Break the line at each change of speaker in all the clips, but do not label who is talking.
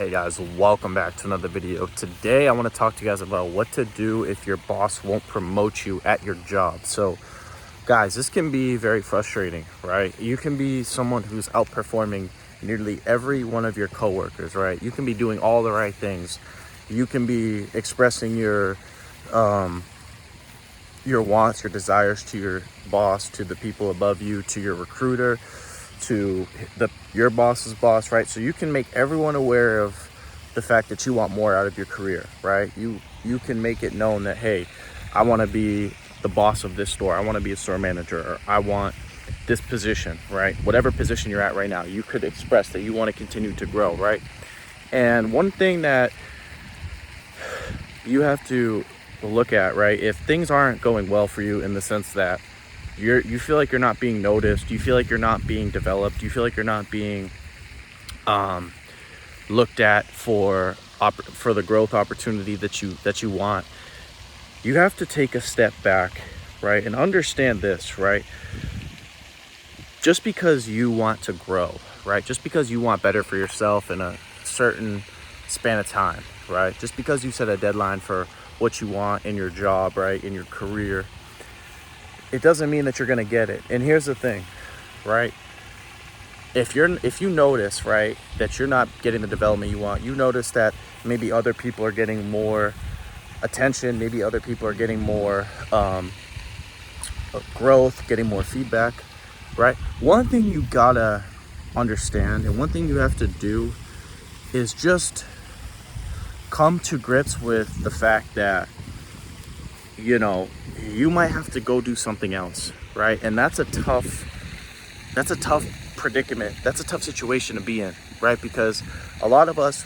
Hey guys, welcome back to another video. Today I want to talk to you guys about what to do if your boss won't promote you at your job. So guys, this can be very frustrating, right? You can be someone who's outperforming nearly every one of your coworkers, right? You can be doing all the right things. You can be expressing your wants, your desires to your boss, to the people above you, to your recruiter, to your boss's boss, right? So you can make everyone aware of the fact that you want more out of your career, right? You can make it known that, hey, I want to be the boss of this store. I want to be a store manager, or I want this position, right? Whatever position you're at right now, you could express that you want to continue to grow, right? And one thing that you have to look at, right, if things aren't going well for you in the sense that you feel like you're not being noticed, you feel like you're not being developed, you feel like you're not being looked at for the growth opportunity that you want, you have to take a step back, right, and understand this, right? Just because you want to grow, right, just because you want better for yourself in a certain span of time, right, just because you set a deadline for what you want in your job, right, in your career, it doesn't mean that you're going to get it. And here's the thing, right? If you notice, right, that you're not getting the development you want, you notice that maybe other people are getting more attention, maybe other people are getting more growth, getting more feedback, right? One thing you gotta understand, and one thing you have to do, is just come to grips with the fact that, you might have to go do something else, right? And that's a tough predicament. That's a tough situation to be in, right? Because a lot of us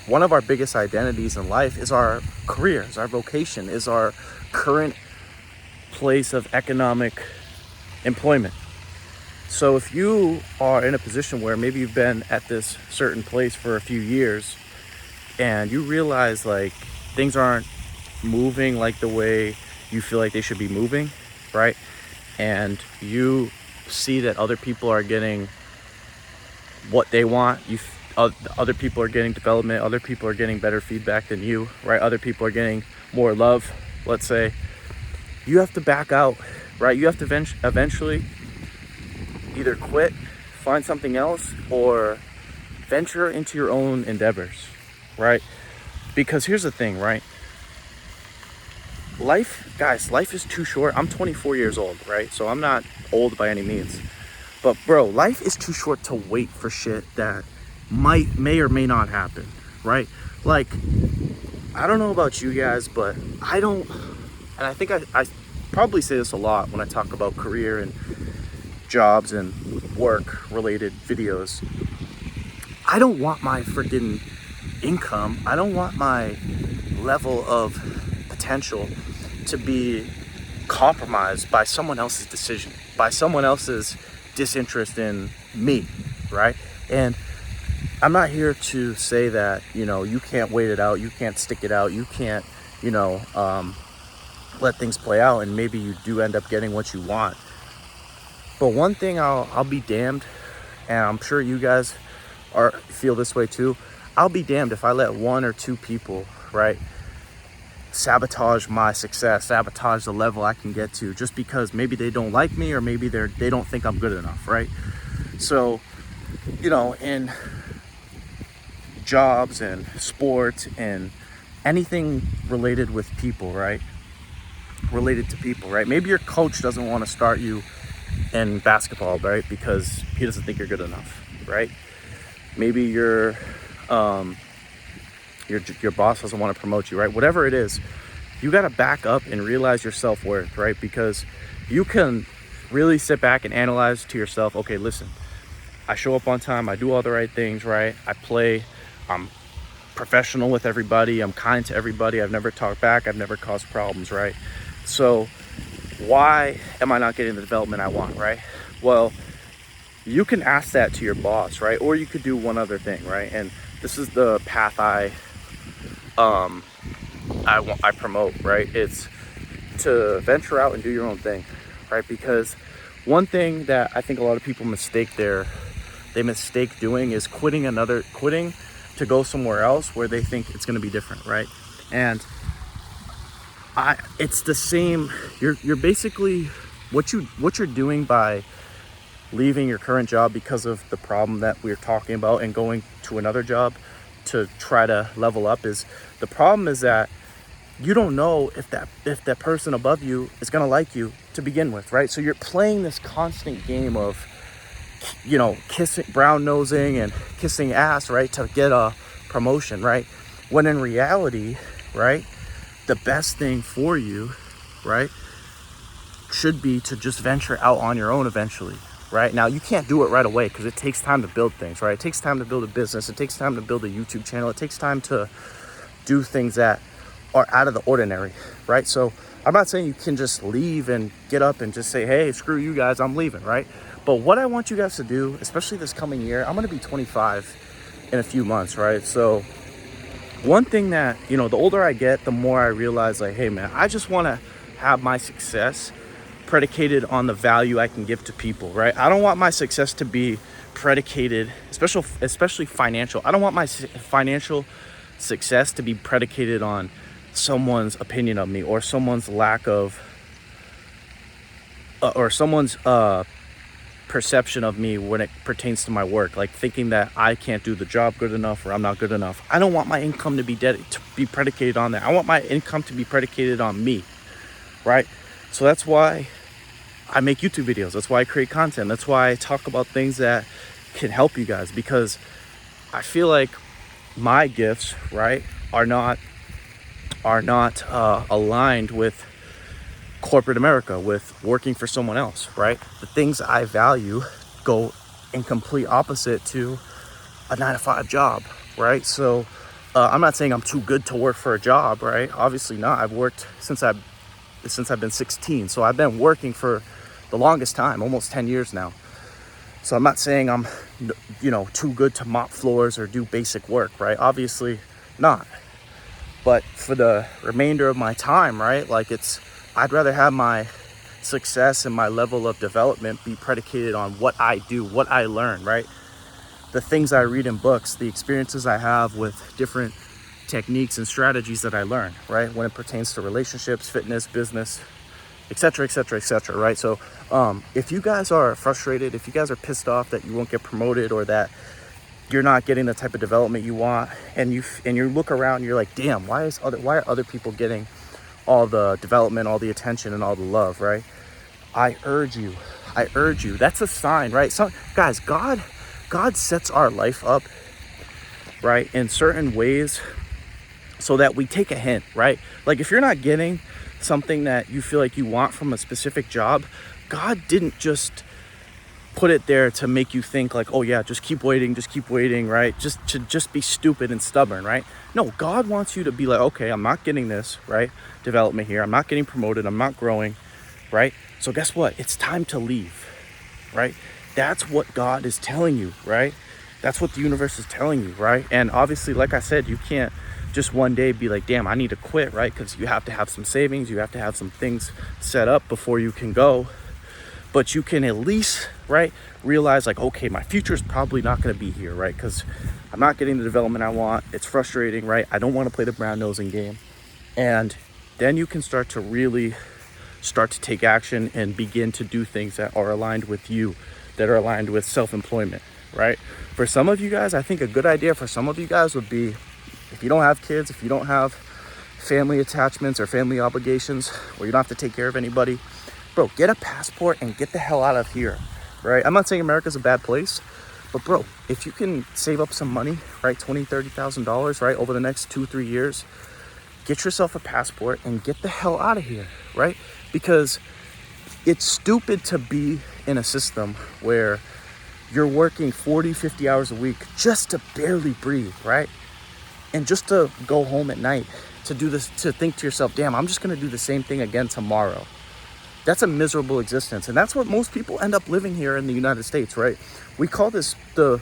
one of our biggest identities in life is our careers, our vocation, is our current place of economic employment. So if you are in a position where maybe you've been at this certain place for a few years and you realize like things aren't moving like the way you feel like they should be moving, right? And you see that other people are getting what they want, other people are getting development, other people are getting better feedback than you, right? Other people are getting more love, let's say. You have to back out, right? You have to eventually either quit, find something else, or venture into your own endeavors, right? Because here's the thing, right? Life is too short. I'm 24 years old, right? So I'm not old by any means. But bro, life is too short to wait for shit that may or may not happen, right? Like, I don't know about you guys, but and I think I probably say this a lot when I talk about career and jobs and work related videos. I don't want my freaking income, I don't want my level of potential to be compromised by someone else's decision, by someone else's disinterest in me, right? And I'm not here to say that, you can't wait it out, you can't stick it out, you can't, let things play out, and maybe you do end up getting what you want. But one thing I'll be damned, and I'm sure you guys feel this way too, I'll be damned if I let one or two people, right, sabotage my success, sabotage the level I can get to, just because maybe they don't like me, or maybe they don't think I'm good enough, right? So, in jobs and sports and anything related with people, right? Related to people, right? Maybe your coach doesn't want to start you in basketball, right? Because he doesn't think you're good enough, right? Maybe your boss doesn't want to promote you, right? Whatever it is, you got to back up and realize your self-worth, right? Because you can really sit back and analyze to yourself, okay, listen, I show up on time, I do all the right things, right? I'm professional with everybody, I'm kind to everybody, I've never talked back, I've never caused problems, right? So why am I not getting the development I want, right? Well, you can ask that to your boss, right? Or you could do one other thing, right? And this is the path I promote, right? It's to venture out and do your own thing, right? Because one thing that I think a lot of people mistake doing is quitting to go somewhere else where they think it's going to be different, right? And it's the same. You're basically what you're doing by leaving your current job because of the problem that we're talking about and going to another job to try to level up is the problem is that you don't know if that person above you is going to like you to begin with, right? So you're playing this constant game of, you know, kissing, brown nosing and kissing ass, right, to get a promotion, right? When in reality, right, the best thing for you, right, should be to just venture out on your own eventually, right? Now, you can't do it right away because it takes time to build things, right? It takes time to build a business. It takes time to build a YouTube channel. It takes time to do things that are out of the ordinary, right? So I'm not saying you can just leave and get up and just say, hey, screw you guys, I'm leaving, right? But what I want you guys to do, especially this coming year, I'm going to be 25 in a few months, right? So one thing that, you know, the older I get, the more I realize, like, hey, man, I just want to have my success predicated on the value I can give to people, right? I don't want my success to be predicated, especially financial. I don't want my financial success to be predicated on someone's opinion of me or someone's lack of or someone's perception of me when it pertains to my work, like thinking that I can't do the job good enough or I'm not good enough. I don't want my income to be predicated on that. I want my income to be predicated on me, right? So that's why I make YouTube videos. That's why I create content. That's why I talk about things that can help you guys, because I feel like my gifts, right, are not aligned with corporate America, with working for someone else, right? The things I value go in complete opposite to a 9-to-5 job, right? So I'm not saying I'm too good to work for a job, right? Obviously not. I've worked since I've been 16, so I've been working for the longest time, almost 10 years now. So I'm not saying I'm, you know, too good to mop floors or do basic work, right? Obviously not. But for the remainder of my time, right, like I'd rather have my success and my level of development be predicated on what I do, what I learn, right? The things I read in books, the experiences I have with different techniques and strategies that I learn, right? When it pertains to relationships, fitness, business, etc., etc., etc., right? So if you guys are frustrated, if you guys are pissed off that you won't get promoted or that you're not getting the type of development you want, and you look around and you're like, damn, why are other people getting all the development, all the attention, and all the love, right? I urge you, that's a sign, right? So guys, God sets our life up, right, in certain ways so that we take a hint, right? Like if you're not getting something that you feel like you want from a specific job, God didn't just put it there to make you think like, oh yeah, just keep waiting, right? Just be stupid and stubborn, right? No, God wants you to be like, okay, I'm not getting this, right? Development here. I'm not getting promoted. I'm not growing, right? So guess what? It's time to leave, right? That's what God is telling you, right? That's what the universe is telling you, right? And obviously, like I said, you can't just one day be like, damn, I need to quit, right? Because you have to have some savings. You have to have some things set up before you can go. But you can at least, right, realize like, okay, my future is probably not going to be here, right? Because I'm not getting the development I want. It's frustrating, right? I don't want to play the brown nosing game. And then you can start to take action and begin to do things that are aligned with you, that are aligned with self-employment, right? For some of you guys, I think a good idea for some of you guys would be, if you don't have kids, if you don't have family attachments or family obligations, or you don't have to take care of anybody, bro, get a passport and get the hell out of here, right? I'm not saying America's a bad place, but bro, if you can save up some money, right, $20,000, $30,000, right, over the next 2-3 years, get yourself a passport and get the hell out of here, right? Because it's stupid to be in a system where you're working 40, 50 hours a week just to barely breathe, right? And just to go home at night, to do this, to think to yourself, damn, I'm just gonna do the same thing again tomorrow. That's a miserable existence. And that's what most people end up living here in the United States, right? We call this the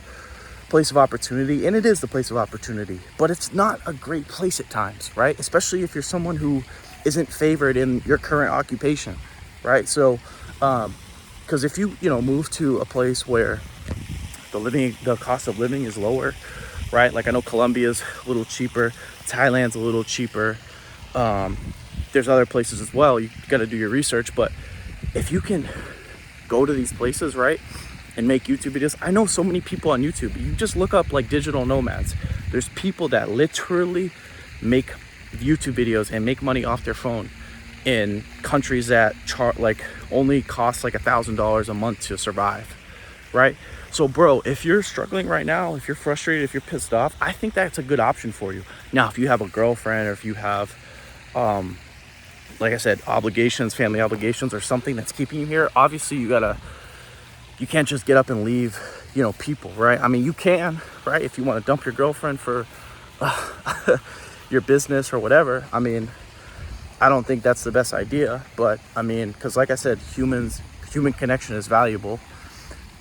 place of opportunity, and it is the place of opportunity, but it's not a great place at times, right? Especially if you're someone who isn't favored in your current occupation, right? So, because if you move to a place where the cost of living is lower, right? Like I know Colombia's a little cheaper, Thailand's a little cheaper. There's other places as well. You got to do your research, but if you can go to these places, right, and make YouTube videos. I know so many people on YouTube. You just look up like digital nomads. There's people that literally make YouTube videos and make money off their phone in countries that only cost like $1,000 a month to survive, right? So bro, if you're struggling right now, if you're frustrated, if you're pissed off, I think that's a good option for you. Now, if you have a girlfriend, or if you have like I said, obligations, family obligations, or something that's keeping you here, obviously you can't just get up and leave, people, right? I mean, you can, right? If you want to dump your girlfriend for your business or whatever, I mean, I don't think that's the best idea, but I mean, because like I said, human connection is valuable.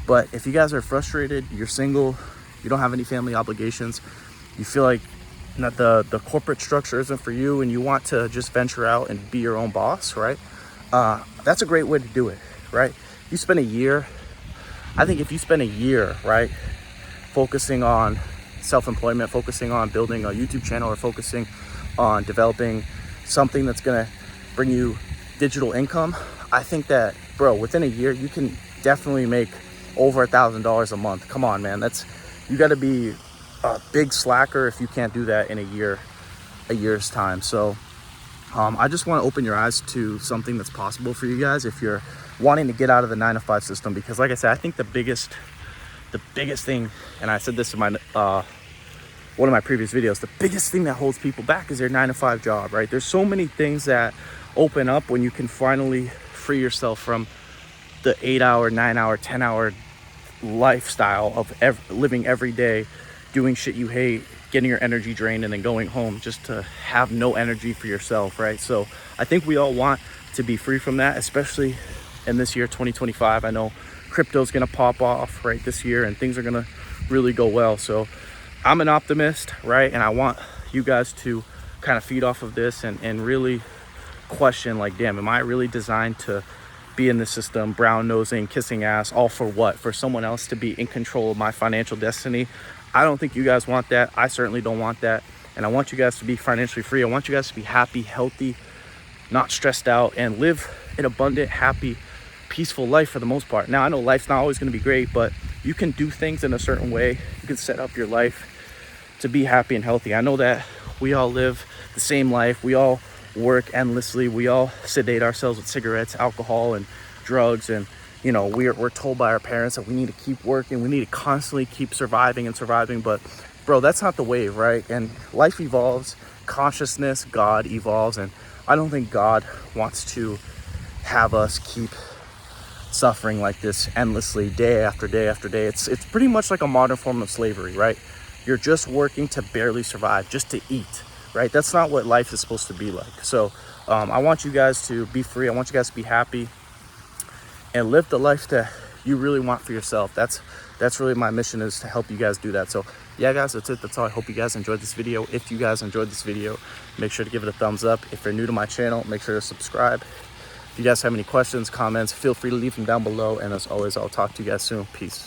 But if you guys are frustrated, you're single, you don't have any family obligations, you feel like that the corporate structure isn't for you, and you want to just venture out and be your own boss, right? That's a great way to do it, right? You spend a year, I think if you spend a year, right, focusing on self-employment, focusing on building a YouTube channel, or focusing on developing something that's gonna bring you digital income, I think that, bro, within a year, you can definitely make over $1,000 a month. Come on, man. You gotta be a big slacker if you can't do that in a year's time. So I just want to open your eyes to something that's possible for you guys if you're wanting to get out of the 9-to-5 system, because like I said, I think the biggest thing, and I said this in my one of my previous videos, the biggest thing that holds people back is their 9-to-5 job, right? There's so many things that open up when you can finally free yourself from the 8-hour, 9-hour, 10-hour lifestyle of living every day, doing shit you hate, getting your energy drained, and then going home just to have no energy for yourself, right? So I think we all want to be free from that, especially in this year, 2025. I know crypto's gonna pop off, right, this year, and things are gonna really go well. So I'm an optimist, right? And I want you guys to kind of feed off of this and really question, like, damn, am I really designed to be in the system, brown nosing, kissing ass, all for what? For someone else to be in control of my financial destiny? I don't think you guys want that. I certainly don't want that. And I want you guys to be financially free. I want you guys to be happy, healthy, not stressed out, and live an abundant, happy, peaceful life for the most part. Now, I know life's not always going to be great, but you can do things in a certain way. You can set up your life to be happy and healthy. I know that we all live the same life. We all work endlessly. We all sedate ourselves with cigarettes, alcohol, and drugs, and we're told by our parents that we need to keep working, we need to constantly keep surviving, but bro, that's not the way, right? And life evolves, consciousness, God evolves, and I don't think God wants to have us keep suffering like this endlessly, day after day after day. It's pretty much like a modern form of slavery, right? You're just working to barely survive, just to eat, right? That's not what life is supposed to be like. So I want you guys to be free. I want you guys to be happy and live the life that you really want for yourself. That's really my mission, is to help you guys do that. So yeah, guys, that's it. That's all. I hope you guys enjoyed this video. If you guys enjoyed this video, make sure to give it a thumbs up. If you're new to my channel, make sure to subscribe. If you guys have any questions, comments, feel free to leave them down below. And as always, I'll talk to you guys soon. Peace.